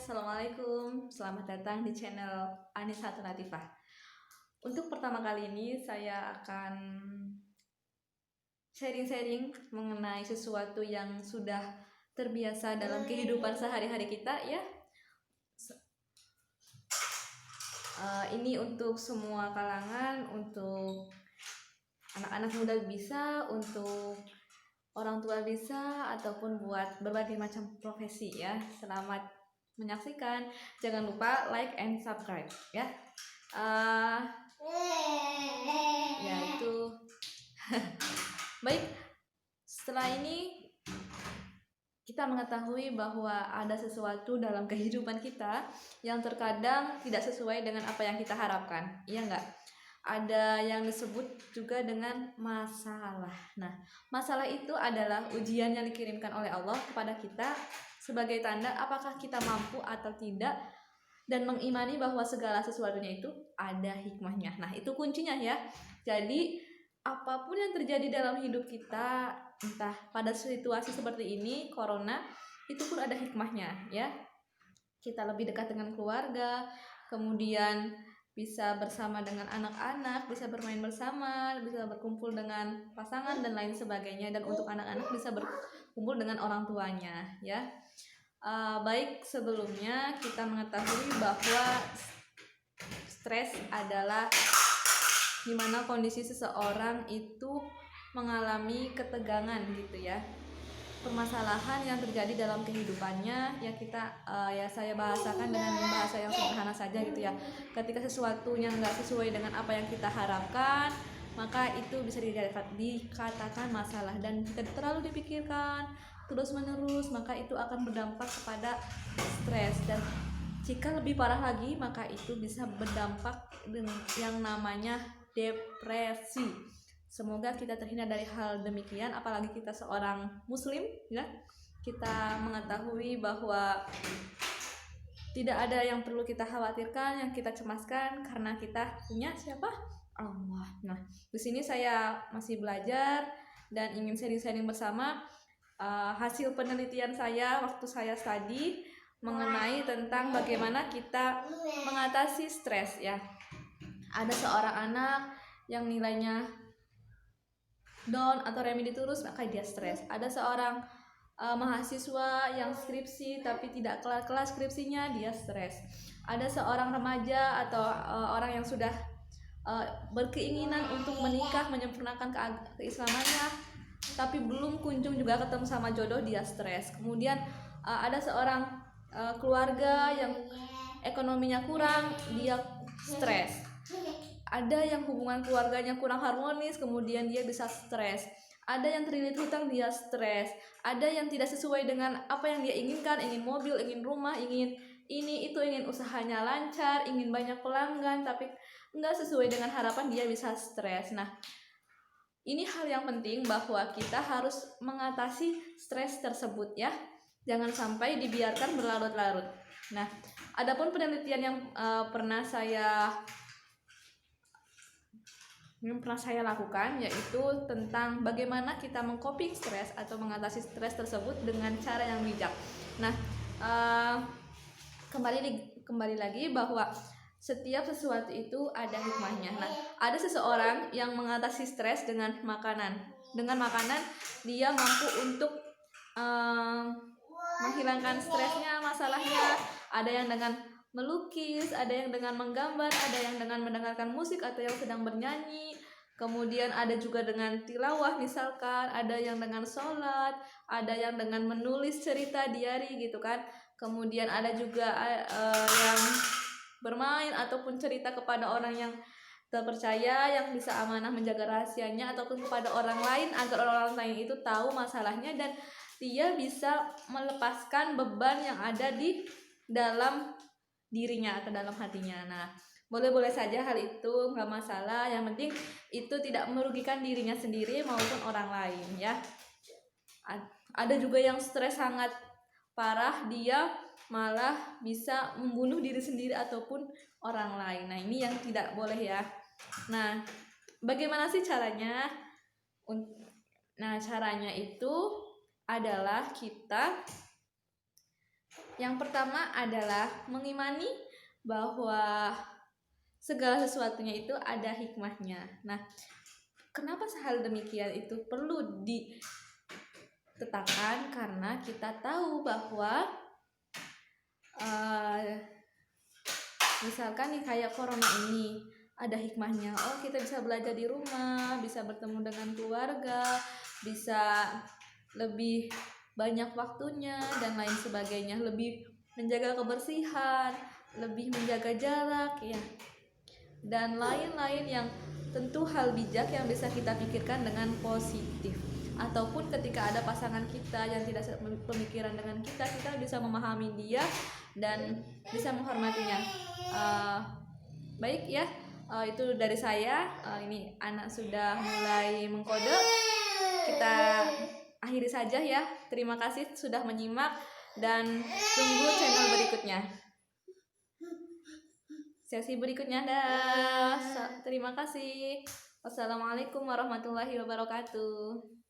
Assalamualaikum. Selamat datang di channel Anissa Latifah. Untuk pertama kali ini saya akan sharing-sharing mengenai sesuatu yang sudah terbiasa dalam kehidupan sehari-hari kita ya. Ini untuk semua kalangan, untuk anak-anak muda bisa, untuk orang tua bisa, ataupun buat berbagai macam profesi ya. Selamat menyaksikan. Jangan lupa like and subscribe ya. Ya itu. Baik. Setelah ini kita mengetahui bahwa ada sesuatu dalam kehidupan kita yang terkadang tidak sesuai dengan apa yang kita harapkan. Iya enggak? Ada yang disebut juga dengan masalah. Nah, masalah itu adalah ujian yang dikirimkan oleh Allah kepada kita sebagai tanda apakah kita mampu atau tidak, dan mengimani bahwa segala sesuatunya itu ada hikmahnya. Nah, itu kuncinya ya. Jadi, apapun yang terjadi dalam hidup kita, entah pada situasi seperti ini, corona, itu pun ada hikmahnya ya. Kita lebih dekat dengan keluarga, kemudian bisa bersama dengan anak-anak, bisa bermain bersama, bisa berkumpul dengan pasangan dan lain sebagainya. Dan untuk anak-anak bisa berkumpul dengan orang tuanya ya. Baik, sebelumnya kita mengetahui bahwa stres adalah dimana kondisi seseorang itu mengalami ketegangan gitu ya, permasalahan yang terjadi dalam kehidupannya ya. Saya bahasakan dengan bahasa yang sederhana saja gitu ya. Ketika sesuatunya nggak sesuai dengan apa yang kita harapkan, maka itu bisa dikatakan masalah. Dan jika terlalu dipikirkan terus menerus, maka itu akan berdampak kepada stres. Dan jika lebih parah lagi, maka itu bisa berdampak dengan yang namanya depresi. Semoga kita terhindar dari hal demikian, apalagi kita seorang muslim ya. Kita mengetahui bahwa tidak ada yang perlu kita khawatirkan, yang kita cemaskan, karena kita punya siapa? Allah. Nah, di sini saya masih belajar dan ingin sharing-sharing bersama hasil penelitian saya waktu saya studi mengenai tentang bagaimana kita mengatasi stres ya. Ada seorang anak yang nilainya down atau remedi terus, maka dia stres. Ada seorang mahasiswa yang skripsi tapi tidak kelar-kelar skripsinya, dia stres. Ada seorang remaja atau orang yang sudah berkeinginan untuk menikah, menyempurnakan keislamannya, tapi belum kunjung juga ketemu sama jodoh, dia stres. Kemudian ada seorang keluarga yang ekonominya kurang, dia stres. Ada yang hubungan keluarganya kurang harmonis, kemudian dia bisa stres. Ada yang terlilit hutang, dia stres. Ada yang tidak sesuai dengan apa yang dia inginkan, ingin mobil, ingin rumah, ingin ini itu, ingin usahanya lancar, ingin banyak pelanggan, tapi enggak sesuai dengan harapan, dia bisa stres. Nah, ini hal yang penting bahwa kita harus mengatasi stres tersebut ya. Jangan sampai dibiarkan berlarut-larut. Nah, adapun penelitian yang pernah saya lakukan, yaitu tentang bagaimana kita mengcoping stres atau mengatasi stres tersebut dengan cara yang bijak. Nah, kembali lagi bahwa setiap sesuatu itu ada hikmahnya. Nah, ada seseorang yang mengatasi stres dengan makanan. Dengan makanan dia mampu untuk menghilangkan stresnya, masalahnya. Ada yang dengan melukis, ada yang dengan menggambar, ada yang dengan mendengarkan musik atau yang sedang bernyanyi. Kemudian ada juga dengan tilawah misalkan, ada yang dengan sholat, ada yang dengan menulis cerita diary gitu kan. Kemudian ada juga yang bermain ataupun cerita kepada orang yang terpercaya, yang bisa amanah menjaga rahasianya, ataupun kepada orang lain agar orang lain itu tahu masalahnya dan dia bisa melepaskan beban yang ada di dalam dirinya atau dalam hatinya. Nah, boleh-boleh saja hal itu, nggak masalah. Yang penting itu tidak merugikan dirinya sendiri maupun orang lain ya. Ada juga yang stres sangat parah, dia malah bisa membunuh diri sendiri ataupun orang lain. Nah, ini yang tidak boleh ya. Nah, bagaimana sih caranya? Nah, caranya itu adalah kita Yang pertama adalah mengimani bahwa segala sesuatunya itu ada hikmahnya. Nah, kenapa hal demikian itu perlu ditetapkan? Karena kita tahu bahwa misalkan nih kayak corona ini ada hikmahnya. Oh, kita bisa belajar di rumah, bisa bertemu dengan keluarga, bisa lebih banyak waktunya dan lain sebagainya, lebih menjaga kebersihan, lebih menjaga jarak ya, dan lain-lain yang tentu hal bijak yang bisa kita pikirkan dengan positif. Ataupun ketika ada pasangan kita yang tidak pemikiran dengan kita bisa memahami dia dan bisa menghormatinya. Baik ya, itu dari saya. Ini anak sudah mulai mengkode. Kita akhiri saja ya. Terima kasih sudah menyimak dan tunggu channel berikutnya. Sesi berikutnya dah. Terima kasih. Wassalamualaikum warahmatullahi wabarakatuh.